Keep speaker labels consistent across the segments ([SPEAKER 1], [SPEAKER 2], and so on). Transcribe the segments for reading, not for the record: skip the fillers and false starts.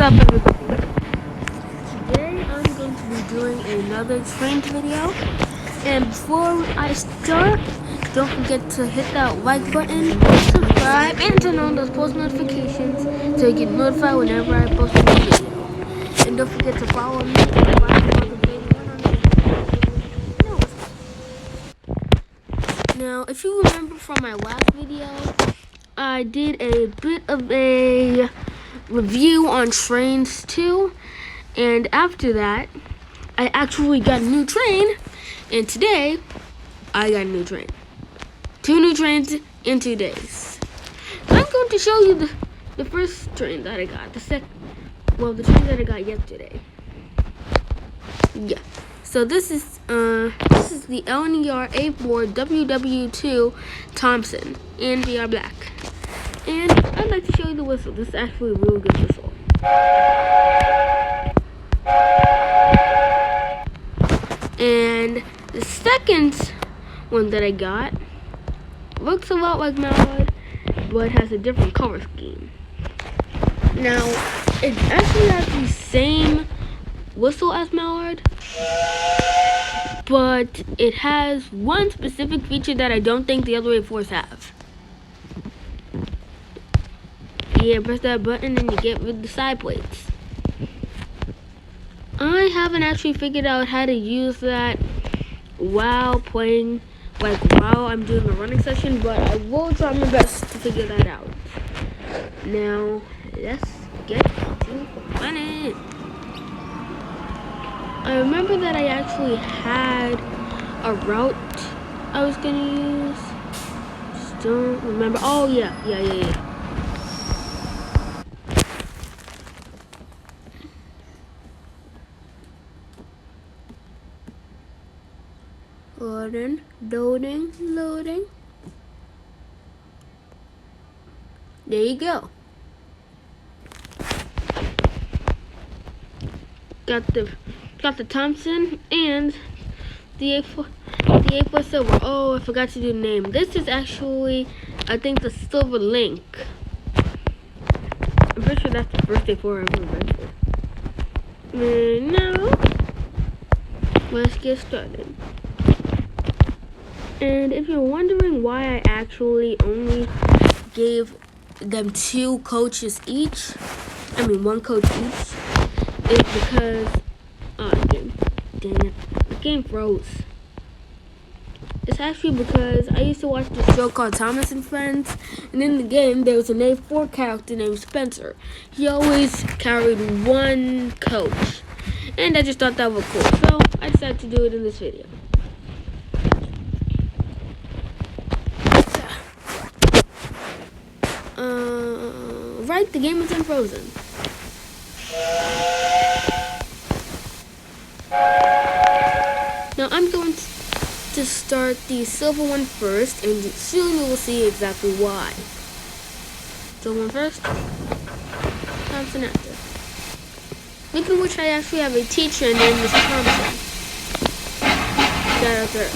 [SPEAKER 1] up, everybody? Today I'm going to be doing another trainz video. And before I start, don't forget to hit that like button, subscribe, and turn on those post notifications so you get notified whenever I post a new video. And don't forget to follow me on Now, if you remember from my last video, I did a bit of a review on trainz 2, and after that I actually got a new train, and today I got a new train. 2 new trains in 2 days. So I'm going to show you the first train that I got, the train that I got yesterday. Yeah. So this is the LNER A4 WW2 Thompson in VR Black. And I'd like to show you the whistle. This is actually a really good whistle. And the second one that I got looks a lot like Mallard, but has a different color scheme. Now, it actually has the same whistle as Mallard, but it has one specific feature that I don't think the other A4s have. Yeah, press that button and you get rid of the side plates. I haven't actually figured out how to use that while playing, while I'm doing a running session, but I will try my best to figure that out. Now, let's get to running. I remember that I actually had a route I was gonna use. Just don't remember. Oh yeah. Loading. There you go. Got the Thompson and the A4 Silver. Oh, I forgot to do the name. This is actually, I think, the Silver Link. I'm pretty sure that's the first A4 I've ever invented. Now, let's get started. And if you're wondering why I actually only gave them 2 coaches each, one coach each, is because, dang it, the game froze. It's actually because I used to watch this show called Thomas and Friends, and in the game there was an A4 character named Spencer. He always carried 1 coach, and I just thought that was cool, so I decided to do it in this video. Right, the game is unfrozen. Now I'm going to start the silver one first, and soon you will see exactly why. Silver one first, Thompson after. Speaking of which, I actually have a teacher named Miss Thompson. Shout out to her.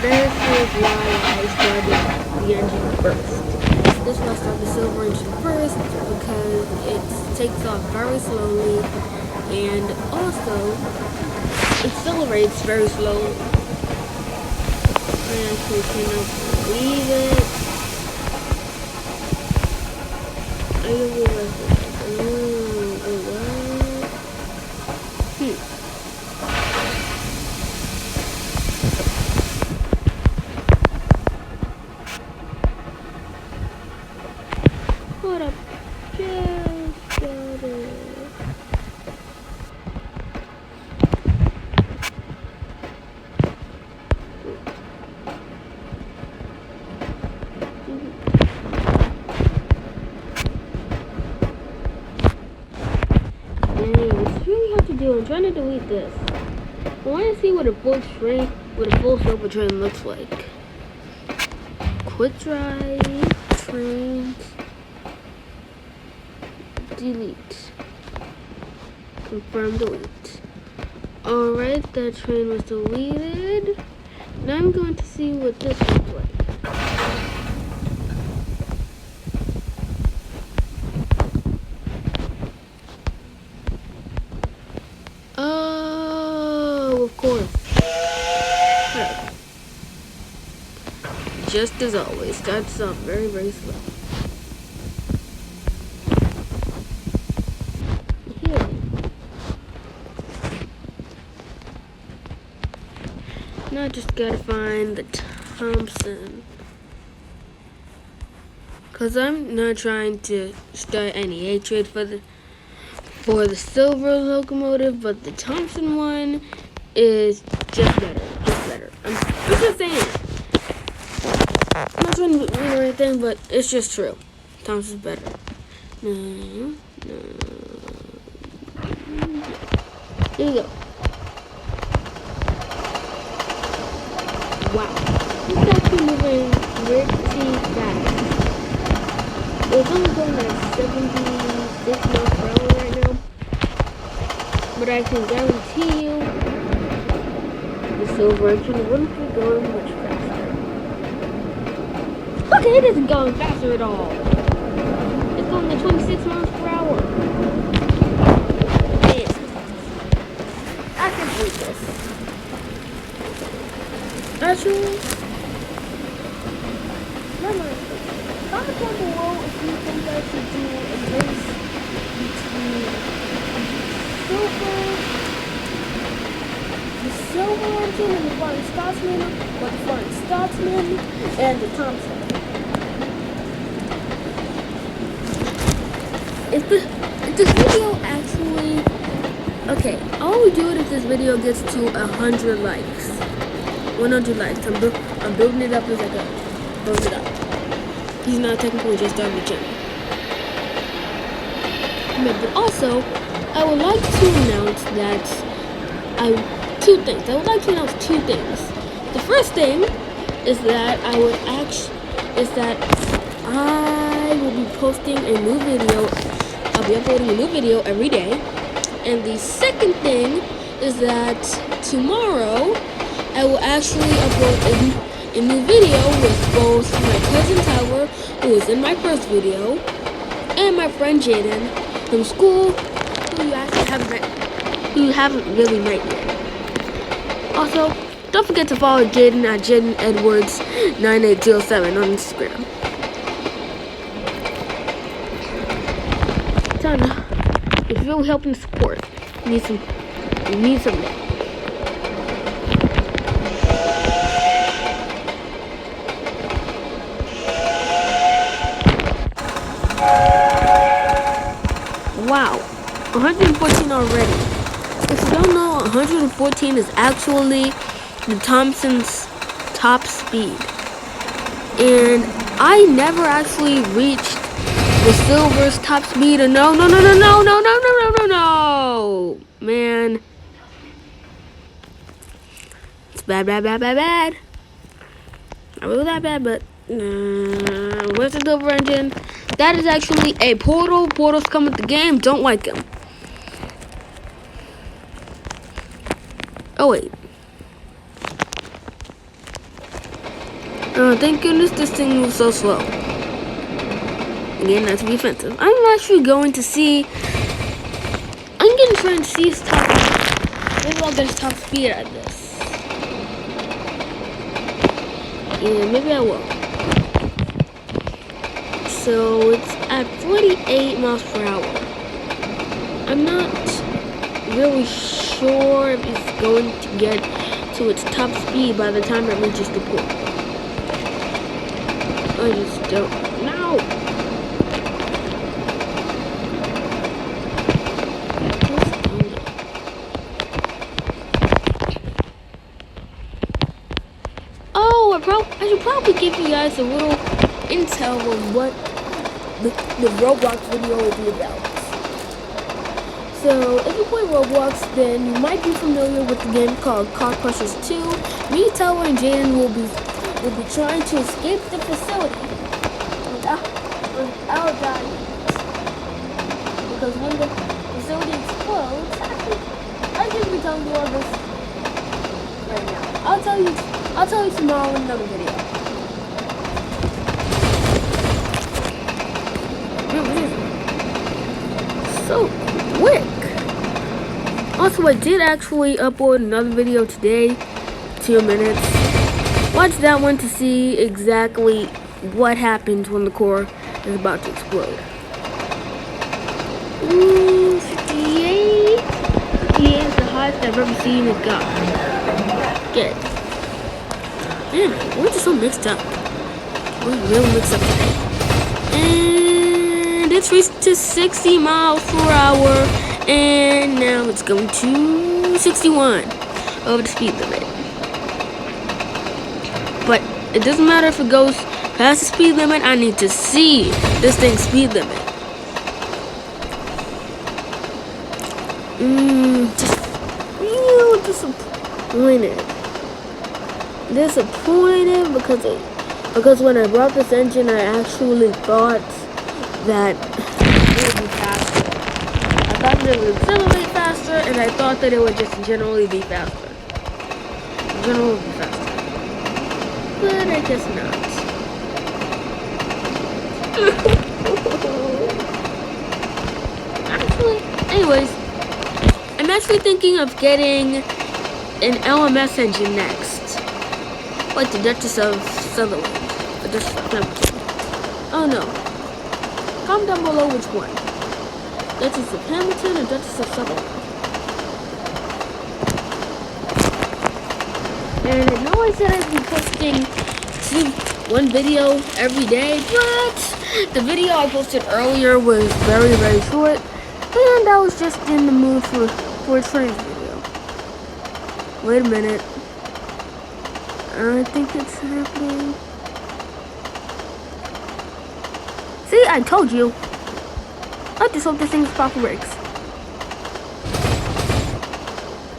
[SPEAKER 1] This is why I started the engine first. This is why I started the silver engine first, because it takes off very slowly and also accelerates very slowly. I actually cannot believe it. I don't realize it. What up? Just got it. Dang, it's really hard to do. I'm trying to delete this. I want to see what a full silver train looks like. Quick drive, trainz. Delete. Confirm delete. Alright, that train was deleted. Now I'm going to see what this looks like. Oh, of course. Just as always, starts off very, very slow. Here. Now I just gotta find the Thompson. Cause I'm not trying to start any hatred for the silver locomotive, but the Thompson one is just better. I'm just saying. I'm not trying to win or anything, but it's just true. Thompson's better. No. Here we go. Wow. This is actually moving pretty fast. It's only going at 76 miles per hour right now. But I can guarantee you the silver actually wouldn't be going much faster. Okay, it isn't going faster at all. It's going at 26 miles per hour. Man, I can beat this. Actually, never mind. Comment down below if you think I should do a race between the silver engine and the Flying Scotsman, or the Flying Scotsman and the Thompson. If this video actually, okay, all we do it if this video gets to 100 likes. 100 likes. I'm building it up as I go. Build it up. He's not technically just starting the channel. But also, I would like to announce that I would like to announce two things. The first thing is that I will be posting a new video. I'll be uploading a new video every day. And the second thing is that tomorrow I will actually upload a new video with both my cousin Tyler, who was in my first video, and my friend Jaden from school, who you haven't really met yet. Also, don't forget to follow Jaden at Jaden Edwards 9807 on Instagram. Tana, if you're really helping support, you need some. Wow, 114 already. If you don't know, 114 is actually the Thompson's top speed. And I never actually reached the silver's top speed. And no. Man. It's bad. Not really that bad, but where's the silver engine? That is actually a portal. Portals come with the game. Don't like them. Oh, wait. Oh, thank goodness this thing moves so slow. Again, not to be offensive. I'm actually going to see. I'm going to try and see his top. Maybe I'll get his top speed at this. Yeah, maybe I will. So it's at 48 miles per hour. I'm not really sure if it's going to get to its top speed by the time it reaches the port. I just don't know. Oh, I should probably give you guys a little intel on what the Roblox video will be about. So, if you play Roblox, then you might be familiar with the game called Car Crushers 2. Me, Tyler, and Jaden will be trying to escape the facility without dying. Because when the facility explodes, I should be telling you all this right now. I'll tell you I'll tell you tomorrow in another video. So quick. Also, I did actually upload another video today, 2 minutes. Watch that one to see exactly what happens when the core is about to explode. 58. 58 is the highest I've ever seen it go. Okay. Man, we're just so mixed up. We're real mixed up today. And it's reached to 60 miles per hour. And now it's going to 61 over the speed limit. But it doesn't matter if it goes past the speed limit. I need to see this thing's speed limit. Just real disappointed. Because when I brought this engine, I actually thought that it would be faster. I thought that it would accelerate faster, and I thought that it would just generally be faster. But I guess not. Anyways, I'm actually thinking of getting an LMS engine next. Like the Duchess of Sutherland. The Duchess of Hamilton. Oh no. Comment down below which one. Duchess of Hamilton or Duchess of Sutherland. And I know I said I'd be posting one video every day, but the video I posted earlier was very, very short. And I was just in the mood for a trainz video. Wait a minute. I think it's happening. See, I told you. I just hope this thing's proper brakes.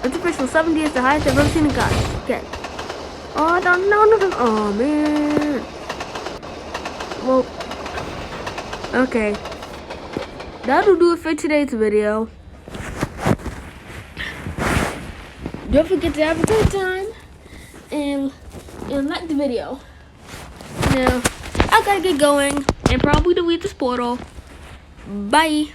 [SPEAKER 1] It's official. 70 is the highest I've ever seen it got. Okay. Oh, no. Oh, man. Well, okay. That'll do it for today's video. Don't forget to have a good time and like the video. Now, I gotta get going and probably delete this portal. Bye.